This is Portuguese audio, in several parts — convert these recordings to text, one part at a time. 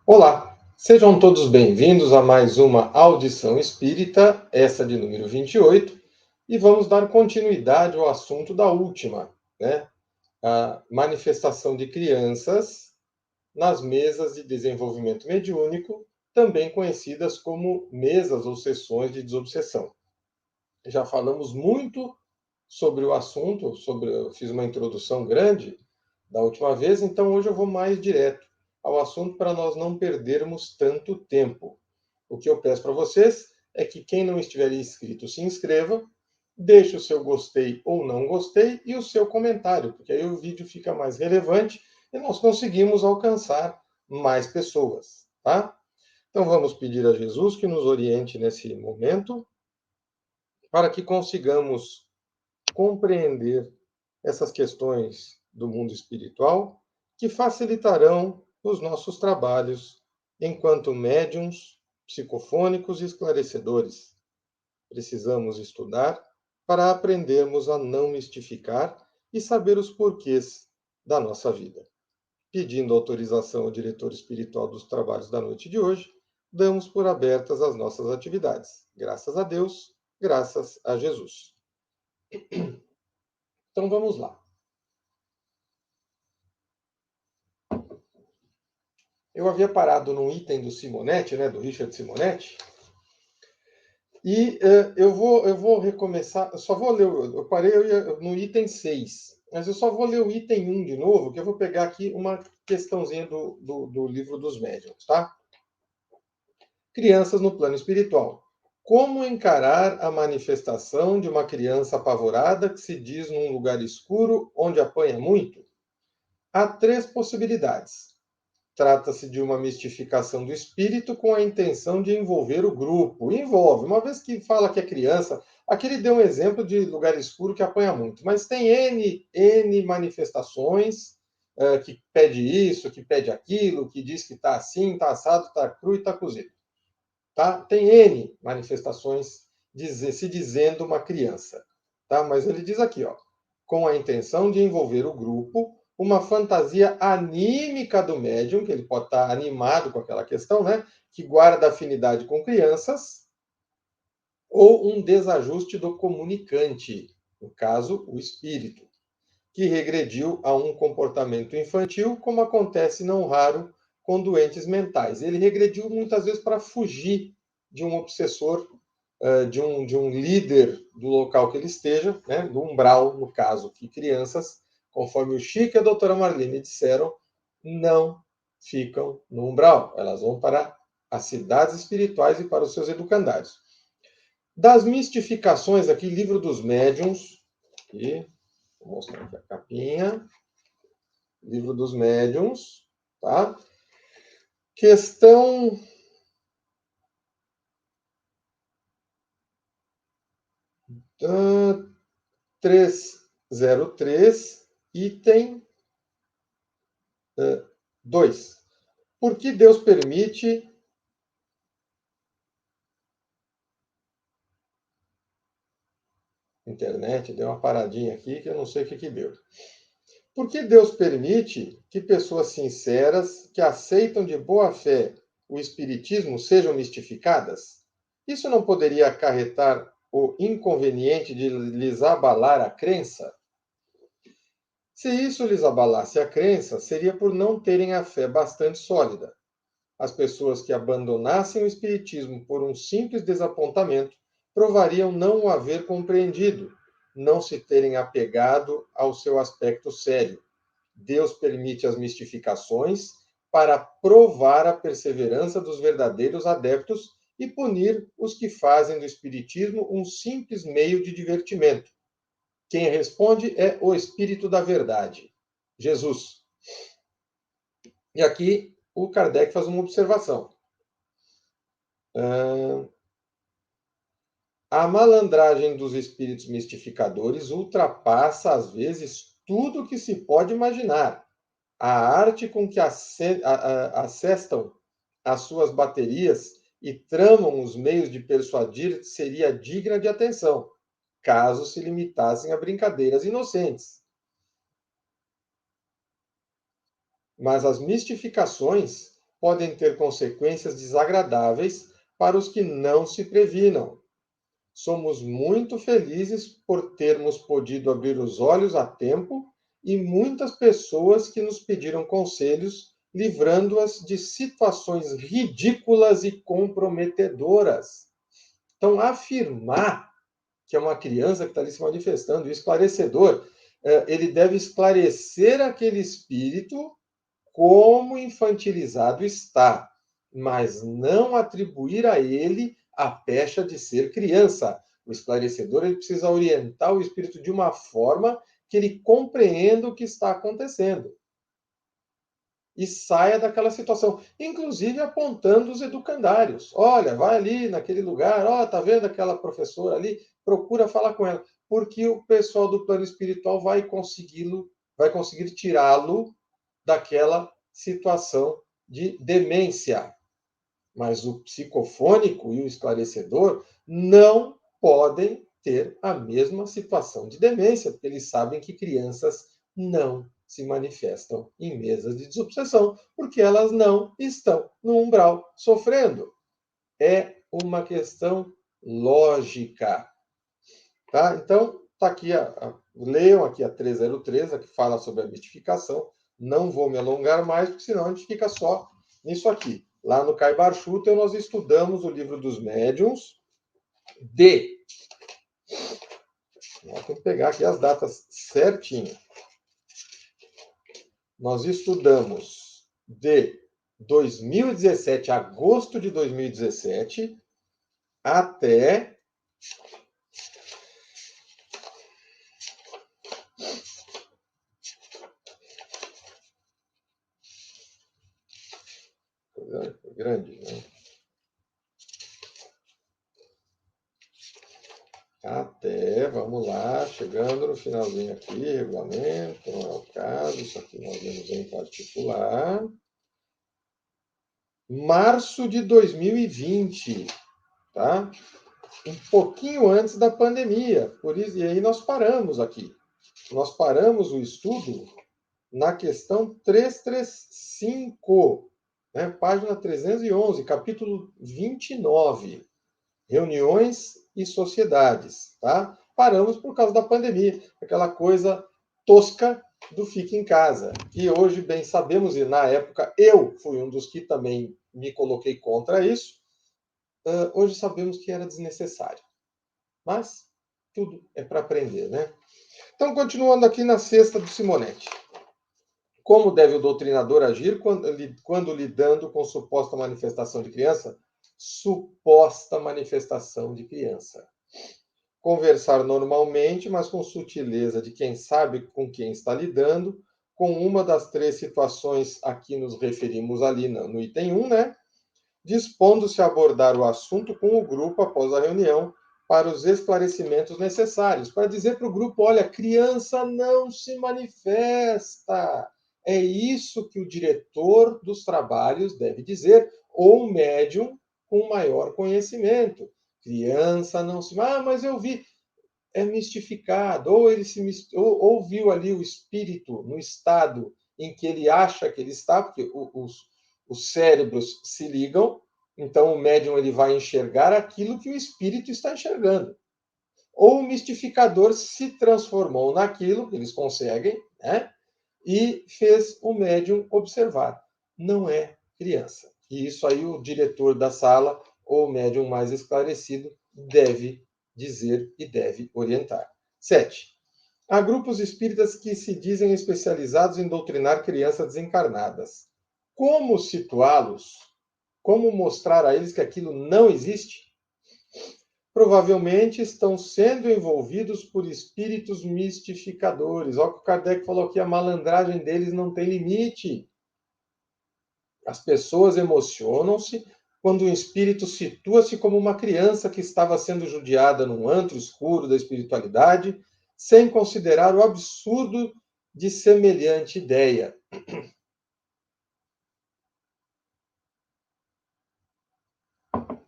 Olá, sejam todos bem-vindos a mais uma audição espírita, essa de número 28, e vamos dar continuidade ao assunto da última, né? A manifestação de crianças nas mesas de desenvolvimento mediúnico, também conhecidas como mesas ou sessões de desobsessão. Já falamos muito sobre o assunto, eu fiz uma introdução grande da última vez, então hoje eu vou mais direto ao assunto para nós não perdermos tanto tempo. O que eu peço para vocês é que quem não estiver inscrito se inscreva, deixe o seu gostei ou não gostei e o seu comentário, porque aí o vídeo fica mais relevante e nós conseguimos alcançar mais pessoas, tá? Então vamos pedir a Jesus que nos oriente nesse momento para que consigamos compreender essas questões do mundo espiritual que facilitarão os nossos trabalhos enquanto médiums, psicofônicos e esclarecedores. Precisamos estudar para aprendermos a não mistificar e saber os porquês da nossa vida. Pedindo autorização ao diretor espiritual dos trabalhos da noite de hoje, damos por abertas as nossas atividades. Graças a Deus, graças a Jesus. Então vamos lá. Eu havia parado num item do Simonetti, né, do Richard Simonetti, e eu vou recomeçar, eu só vou ler, eu parei no item 6, mas eu só vou ler o item 1 de novo, que eu vou pegar aqui uma questãozinha do livro dos médiuns, tá? Crianças no plano espiritual. Como encarar a manifestação de uma criança apavorada que se diz num lugar escuro onde apanha muito? Há três possibilidades. Trata-se de uma mistificação do espírito com a intenção de envolver o grupo. Envolve, uma vez que fala que é criança, aqui ele deu um exemplo de lugar escuro que apanha muito, mas tem N manifestações que pede isso, que pede aquilo, que diz que está assim, está assado, está cru e está cozido. Tá? Tem N manifestações se dizendo uma criança. Tá? Mas ele diz aqui, ó, com a intenção de envolver o grupo, uma fantasia anímica do médium, que ele pode estar animado com aquela questão, né? Que guarda afinidade com crianças, ou um desajuste do comunicante, no caso, o espírito, que regrediu a um comportamento infantil, como acontece não raro com doentes mentais. Ele regrediu muitas vezes para fugir de um obsessor, de um líder do local que ele esteja, né, do umbral, no caso, que crianças, conforme o Chico e a doutora Marlene disseram, não ficam no umbral. Elas vão para as cidades espirituais e para os seus educandários. Das mistificações aqui, livro dos médiuns, aqui, vou mostrar aqui a capinha, livro dos médiuns, tá? Questão 303, item 2. Por que Deus permite... Internet, deu uma paradinha aqui que eu não sei o que deu. Por que Deus permite que pessoas sinceras, que aceitam de boa fé o espiritismo, sejam mistificadas? Isso não poderia acarretar o inconveniente de lhes abalar a crença? Se isso lhes abalasse a crença, seria por não terem a fé bastante sólida. As pessoas que abandonassem o espiritismo por um simples desapontamento provariam não o haver compreendido, não se terem apegado ao seu aspecto sério. Deus permite as mistificações para provar a perseverança dos verdadeiros adeptos e punir os que fazem do espiritismo um simples meio de divertimento. Quem responde é o Espírito da Verdade, Jesus. E aqui o Kardec faz uma observação. A malandragem dos espíritos mistificadores ultrapassa, às vezes, tudo o que se pode imaginar. A arte com que assestam as suas baterias e tramam os meios de persuadir seria digna de atenção, caso se limitassem a brincadeiras inocentes. Mas as mistificações podem ter consequências desagradáveis para os que não se previnam. Somos muito felizes por termos podido abrir os olhos a tempo e muitas pessoas que nos pediram conselhos, livrando-as de situações ridículas e comprometedoras. Então, afirmar que é uma criança que está ali se manifestando, o esclarecedor, ele deve esclarecer aquele espírito como infantilizado está, mas não atribuir a ele a pecha de ser criança. O esclarecedor ele precisa orientar o espírito de uma forma que ele compreenda o que está acontecendo e saia daquela situação, inclusive apontando os educandários. Olha, vai ali naquele lugar, ó, tá vendo aquela professora ali? Procura falar com ela, porque o pessoal do plano espiritual vai conseguir tirá-lo daquela situação de demência. Mas o psicofônico e o esclarecedor não podem ter a mesma situação de demência, porque eles sabem que crianças não se manifestam em mesas de desobsessão, porque elas não estão no umbral sofrendo. É uma questão lógica. Tá? Então, está aqui, leiam aqui a 303, a que fala sobre a mistificação. Não vou me alongar mais, porque senão a gente fica só nisso aqui. Lá no Caibar Schutel, nós estudamos o livro dos médiuns de... Nós temos que pegar aqui as datas certinho. Nós estudamos de 2017, agosto de 2017, até grande, né? Até, vamos lá, chegando no finalzinho aqui, regulamento, não é o caso, isso aqui nós vemos em particular. Março de 2020, tá? Um pouquinho antes da pandemia, por isso, e aí nós paramos aqui. Nós paramos o estudo na questão 335, né? Página 311, capítulo 29. Reuniões e sociedades, tá? Paramos por causa da pandemia, aquela coisa tosca do fique em casa, que hoje bem sabemos, e na época eu fui um dos que também me coloquei contra isso, hoje sabemos que era desnecessário. Mas tudo é para aprender, né? Então, continuando aqui na sexta do Simonetti. Como deve o doutrinador agir quando lidando com suposta manifestação de criança? Suposta manifestação de criança. Conversar normalmente, mas com sutileza de quem sabe com quem está lidando, com uma das três situações a que nos referimos ali no item 1, né? Dispondo-se a abordar o assunto com o grupo após a reunião para os esclarecimentos necessários, para dizer para o grupo, olha, criança não se manifesta. É isso que o diretor dos trabalhos deve dizer, ou um médium com maior conhecimento. Criança não se... Ah, mas eu vi. É mistificado. Ou ele ou viu ali o espírito no estado em que ele acha que ele está, porque os cérebros se ligam, então o médium ele vai enxergar aquilo que o espírito está enxergando. Ou o mistificador se transformou naquilo que eles conseguem, né? E fez o médium observar. Não é criança. E isso aí o diretor da sala, ou o médium mais esclarecido, deve dizer e deve orientar. 7. Há grupos espíritas que se dizem especializados em doutrinar crianças desencarnadas. Como situá-los? Como mostrar a eles que aquilo não existe? Provavelmente estão sendo envolvidos por espíritos mistificadores. Olha o que o Kardec falou aqui, a malandragem deles não tem limite. As pessoas emocionam-se quando o espírito situa-se como uma criança que estava sendo judiada num antro escuro da espiritualidade, sem considerar o absurdo de semelhante ideia.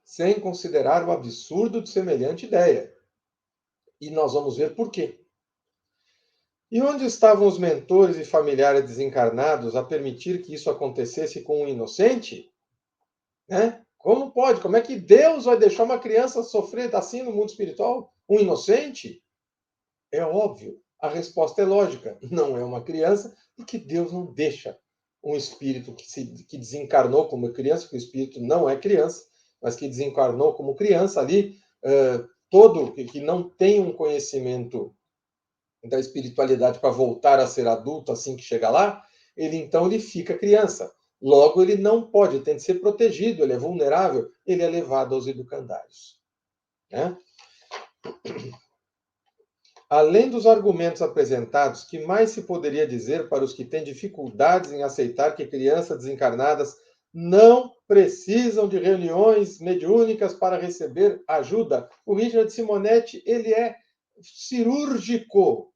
Sem considerar o absurdo de semelhante ideia. E nós vamos ver por quê. E onde estavam os mentores e familiares desencarnados a permitir que isso acontecesse com um inocente? Né? Como pode? Como é que Deus vai deixar uma criança sofrer assim no mundo espiritual? Um inocente? É óbvio. A resposta é lógica. Não é uma criança, porque Deus não deixa um espírito que desencarnou como criança, que o espírito não é criança, mas que desencarnou como criança ali, todo que não tem um conhecimento da espiritualidade para voltar a ser adulto assim que chega lá, ele fica criança. Logo, ele não pode, tem de ser protegido, ele é vulnerável, ele é levado aos educandários. Né? Além dos argumentos apresentados, que mais se poderia dizer para os que têm dificuldades em aceitar que crianças desencarnadas não precisam de reuniões mediúnicas para receber ajuda? O Richard Simonetti, ele é cirúrgico.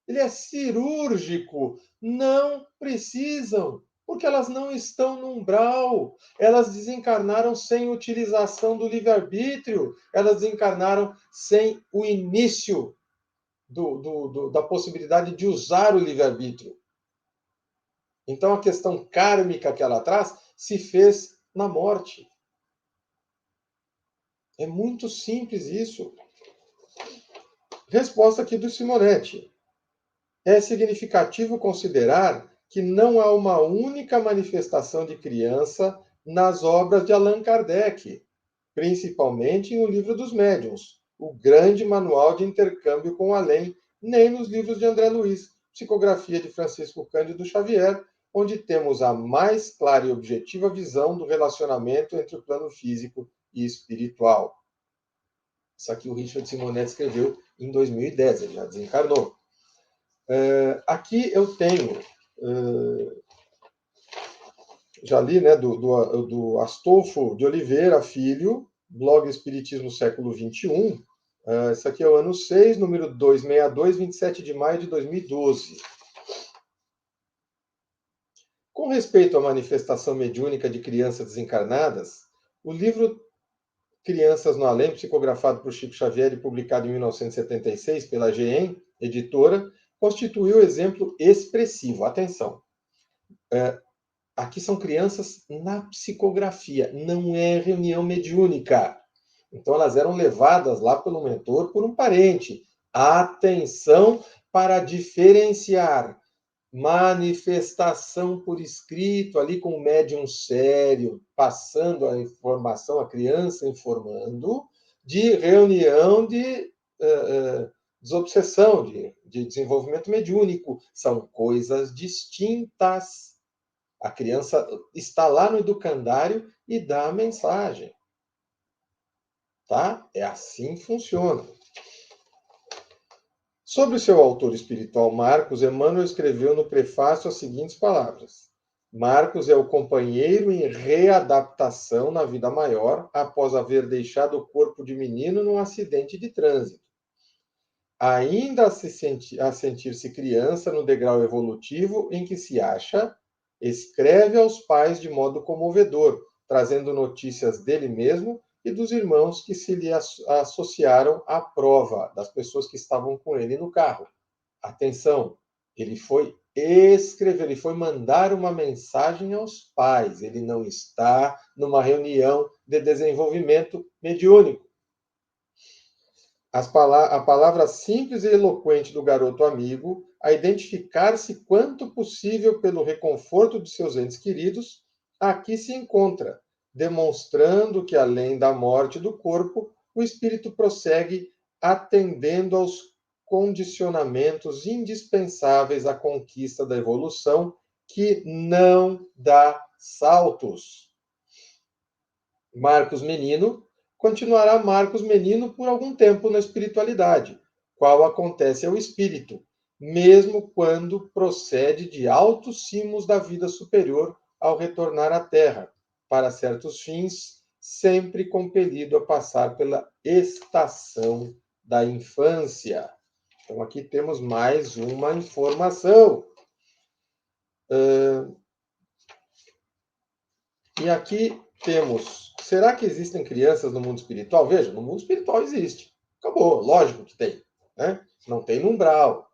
Ele é cirúrgico. Não precisam, porque elas não estão no umbral. Elas desencarnaram sem utilização do livre-arbítrio. Elas desencarnaram sem o início da possibilidade de usar o livre-arbítrio. Então, a questão kármica que ela traz se fez na morte. É muito simples isso. Resposta aqui do Simonetti. É significativo considerar que não há uma única manifestação de criança nas obras de Allan Kardec, principalmente no Livro dos Médiuns, o grande manual de intercâmbio com o além, nem nos livros de André Luiz, psicografia de Francisco Cândido Xavier, onde temos a mais clara e objetiva visão do relacionamento entre o plano físico e espiritual. Isso aqui o Richard Simonetti escreveu em 2010, ele já desencarnou. Aqui eu tenho, já li, né, do Astolfo de Oliveira Filho, blog Espiritismo Século XXI. Esse aqui é o ano 6, número 262, 27 de maio de 2012. Com respeito à manifestação mediúnica de crianças desencarnadas, o livro Crianças no Além, psicografado por Chico Xavier e publicado em 1976 pela GEM, editora, constituiu exemplo expressivo. Atenção! Aqui são crianças na psicografia, não é reunião mediúnica. Então, elas eram levadas lá pelo mentor por um parente. Atenção para diferenciar manifestação por escrito, ali com o médium sério, passando a informação, a criança informando, de reunião de desobsessão, de desenvolvimento mediúnico. São coisas distintas. A criança está lá no educandário e dá a mensagem. Tá? É assim que funciona. Sobre o seu autor espiritual, Marcos, Emmanuel escreveu no prefácio as seguintes palavras. Marcos é o companheiro em readaptação na vida maior após haver deixado o corpo de menino num acidente de trânsito. Ainda a sentir-se criança no degrau evolutivo em que se acha, escreve aos pais de modo comovedor, trazendo notícias dele mesmo e dos irmãos que se lhe associaram à prova, das pessoas que estavam com ele no carro. Atenção, ele foi escrever, ele foi mandar uma mensagem aos pais, ele não está numa reunião de desenvolvimento mediúnico. A palavra simples e eloquente do garoto amigo, a identificar-se quanto possível pelo reconforto de seus entes queridos, aqui se encontra, demonstrando que, além da morte do corpo, o espírito prossegue atendendo aos condicionamentos indispensáveis à conquista da evolução, que não dá saltos. Marcos Menino continuará Marcos Menino por algum tempo na espiritualidade, qual acontece ao espírito, mesmo quando procede de altos cimos da vida superior ao retornar à Terra, para certos fins, sempre compelido a passar pela estação da infância. Então, aqui temos mais uma informação. E aqui temos, será que existem crianças no mundo espiritual? Veja, no mundo espiritual existe. Acabou, lógico que tem. Né? Não tem no umbral.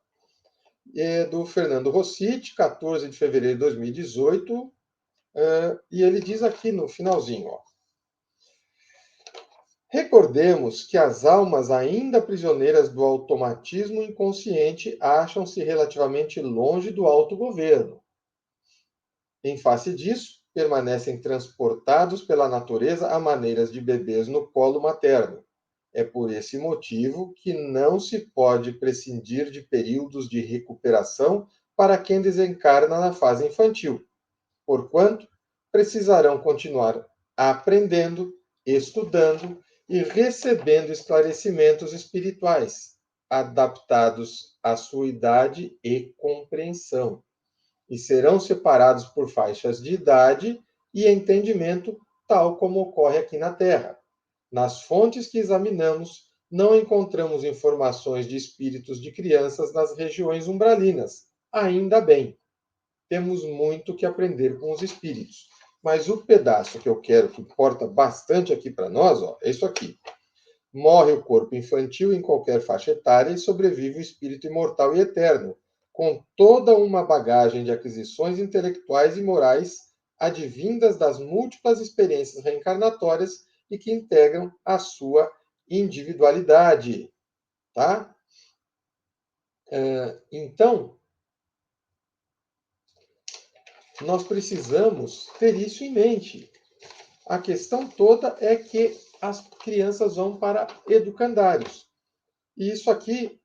é do Fernando Rossiti, 14 de fevereiro de 2018, e ele diz aqui no finalzinho, ó, recordemos que as almas ainda prisioneiras do automatismo inconsciente acham-se relativamente longe do autogoverno. Em face disso, permanecem transportados pela natureza a maneiras de bebês no colo materno. É por esse motivo que não se pode prescindir de períodos de recuperação para quem desencarna na fase infantil, porquanto precisarão continuar aprendendo, estudando e recebendo esclarecimentos espirituais, adaptados à sua idade e compreensão, e serão separados por faixas de idade e entendimento, tal como ocorre aqui na Terra. Nas fontes que examinamos, não encontramos informações de espíritos de crianças nas regiões umbralinas. Ainda bem, temos muito que aprender com os espíritos. Mas o pedaço que eu quero, que importa bastante aqui para nós, ó, é isso aqui. Morre o corpo infantil em qualquer faixa etária e sobrevive o espírito imortal e eterno, com toda uma bagagem de aquisições intelectuais e morais advindas das múltiplas experiências reencarnatórias e que integram a sua individualidade, tá? Então, nós precisamos ter isso em mente. A questão toda é que as crianças vão para educandários. E isso aqui,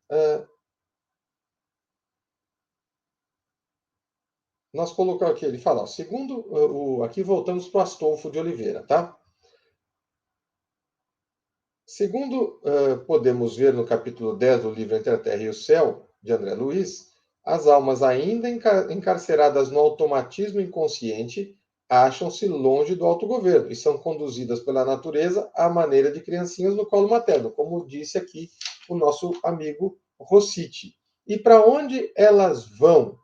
nós colocamos aqui, ele fala, segundo, aqui voltamos para o Astolfo de Oliveira, tá? Segundo podemos ver no capítulo 10 do livro Entre a Terra e o Céu, de André Luiz, as almas ainda encarceradas no automatismo inconsciente acham-se longe do autogoverno e são conduzidas pela natureza à maneira de criancinhas no colo materno, como disse aqui o nosso amigo Rossiti. E para onde elas vão?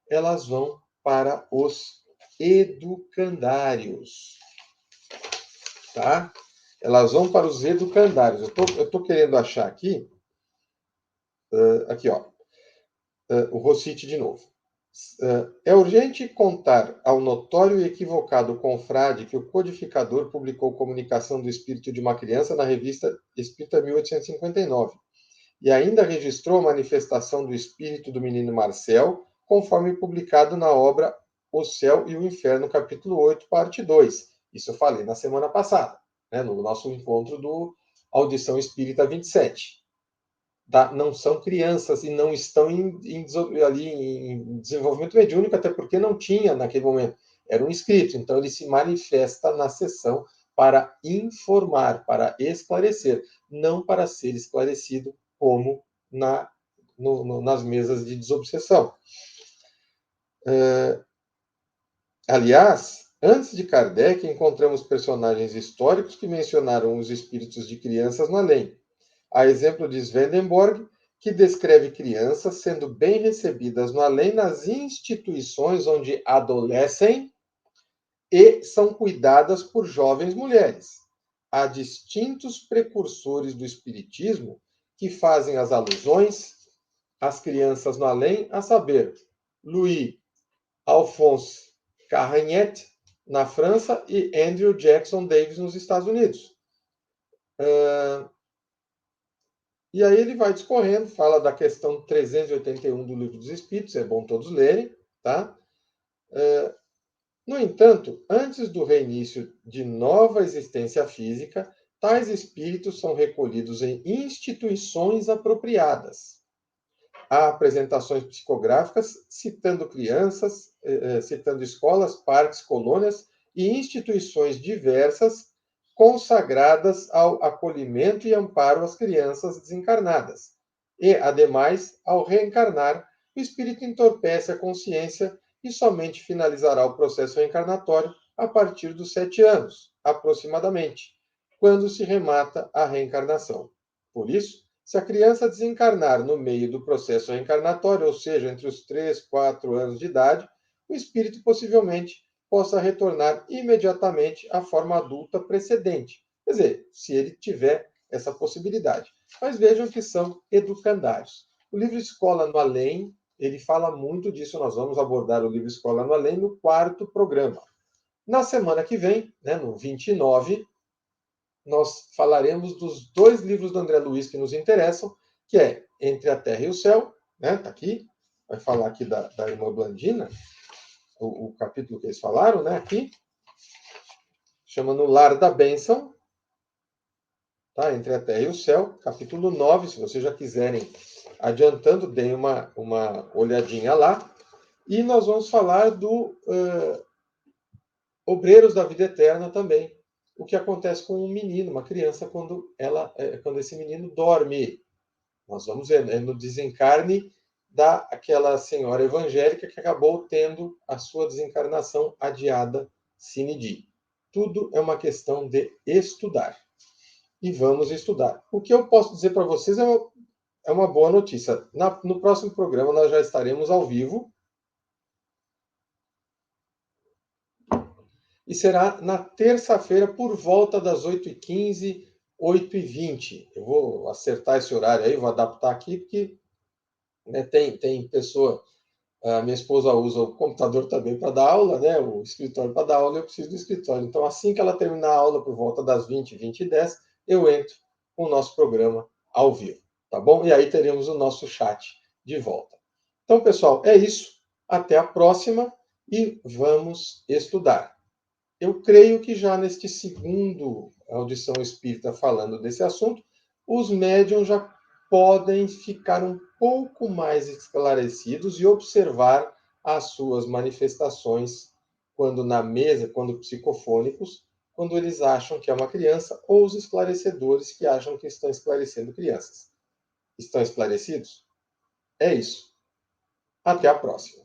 Elas vão para os educandários, tá? Elas vão para os educandários. Eu tô querendo achar aqui, aqui, ó, o Rossiti de novo. É urgente contar ao notório e equivocado confrade que o codificador publicou Comunicação do Espírito de uma Criança na revista Espírita 1859 e ainda registrou a manifestação do espírito do menino Marcel, conforme publicado na obra O Céu e o Inferno, capítulo 8, parte 2. Isso eu falei na semana passada, né, no nosso encontro do Audição Espírita 27. Não são crianças e não estão ali em desenvolvimento mediúnico, até porque não tinha naquele momento. Era um espírito, então ele se manifesta na sessão para informar, para esclarecer, não para ser esclarecido como nas mesas de desobsessão. Aliás, antes de Kardec, encontramos personagens históricos que mencionaram os espíritos de crianças no além. A exemplo de Swedenborg, que descreve crianças sendo bem recebidas no além nas instituições onde adolescem e são cuidadas por jovens mulheres. Há distintos precursores do espiritismo que fazem as alusões às crianças no além, a saber, Louis Alphonse Carignet, na França, e Andrew Jackson Davis, nos Estados Unidos. E aí ele vai discorrendo, fala da questão 381 do Livro dos Espíritos, é bom todos lerem, tá? No entanto, antes do reinício de nova existência física, tais espíritos são recolhidos em instituições apropriadas. Há apresentações psicográficas citando crianças, citando escolas, parques, colônias e instituições diversas consagradas ao acolhimento e amparo às crianças desencarnadas. E, ademais, ao reencarnar, o espírito entorpece a consciência e somente finalizará o processo reencarnatório a partir dos 7 anos, aproximadamente, quando se remata a reencarnação. Por isso, se a criança desencarnar no meio do processo reencarnatório, ou seja, entre os 3 e 4 anos de idade, o espírito possivelmente possa retornar imediatamente à forma adulta precedente. Quer dizer, se ele tiver essa possibilidade. Mas vejam que são educandários. O livro Escola no Além ele fala muito disso. Nós vamos abordar o livro Escola no Além no 4º programa. Na semana que vem, né, no 29, nós falaremos dos 2 livros do André Luiz que nos interessam, que é Entre a Terra e o Céu, né, tá aqui, vai falar aqui da irmã Blandina, o capítulo que eles falaram, né, aqui, chama No Lar da Bênção, tá, Entre a Terra e o Céu, capítulo 9, se vocês já quiserem, adiantando, deem uma olhadinha lá, e nós vamos falar do Obreiros da Vida Eterna também, o que acontece com um menino, uma criança, quando esse menino dorme. Nós vamos ver, no desencarne daquela senhora evangélica que acabou tendo a sua desencarnação adiada sine die. Tudo é uma questão de estudar. E vamos estudar. O que eu posso dizer para vocês é uma boa notícia. No próximo programa nós já estaremos ao vivo. E será na terça-feira, por volta das 8h15, 8h20. Eu vou acertar esse horário aí, vou adaptar aqui, porque, né, tem pessoa... A minha esposa usa o computador também para dar aula, né, o escritório para dar aula, eu preciso do escritório. Então, assim que ela terminar a aula, por volta das 20, 20h10, eu entro com o nosso programa ao vivo, tá bom? E aí teremos o nosso chat de volta. Então, pessoal, é isso. Até a próxima e vamos estudar. Eu creio que já neste segundo Audição Espírita falando desse assunto, os médiuns já podem ficar um pouco mais esclarecidos e observar as suas manifestações quando na mesa, quando psicofônicos, quando eles acham que é uma criança, ou os esclarecedores que acham que estão esclarecendo crianças. Estão esclarecidos? É isso. Até a próxima.